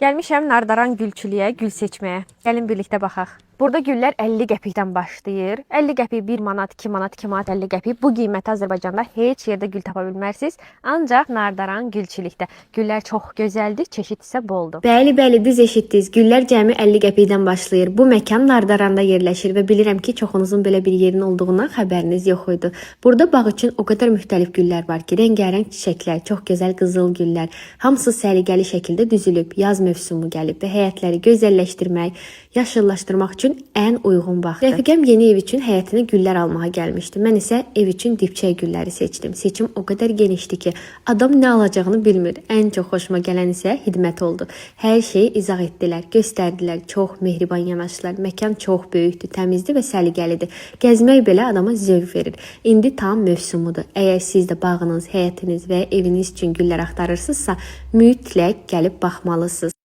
Gəlmişəm Nardaran gülçülüyə, gül seçməyə. Gəlin birlikdə baxaq. Burada güllər 50 qəpikdən başlayır. 50 qəpik 1 manat, 2 manat, 2 manat 50 qəpik. Bu qiymətə Azərbaycanda heç yerdə gül tapa bilmərsiniz. Ancaq Nardaran gülçülükdə. Güllər çox gözəldir, çeşid isə boldur. Bəli, düz eşitdiniz. Güllər cəmi 50 qəpikdən başlayır. Bu məkan Nardaranda yerləşir və bilirəm ki, çoxunuzun belə bir yerin olduğundan xəbəriniz yox idi. Burada bağ üçün o qədər müxtəlif güllər var ki, rəngarəng çiçəklər, çox gözəl qızıl güllər, hamısı səliqəli şəkildə düzülüb. Yaz mövsümü gəlib və həyətləri gözəlləşdirmək, yaşıllaşdırmaq üçün ən uyğun vaxtdır. Rəfiqəm yeni ev üçün həyətinə güllər almağa gəlmişdi. Mən isə ev üçün dibçək gülləri seçdim. Seçim o qədər genişdi ki, adam nə alacağını bilmir. Ən çox xoşuma gələn isə xidmət oldu. Hər şeyi izah etdilər, göstərdilər. Çox mehriban yanaşdılar. Məkan çox böyükdür, təmizdir və səliqəlidir. Gəzmək belə adama zövq verir. İndi tam mövsumudur. Əgər siz də bağınız, həyətiniz və eviniz üçün güllər axtarırsınızsa, mütləq gəlib baxmalısınız.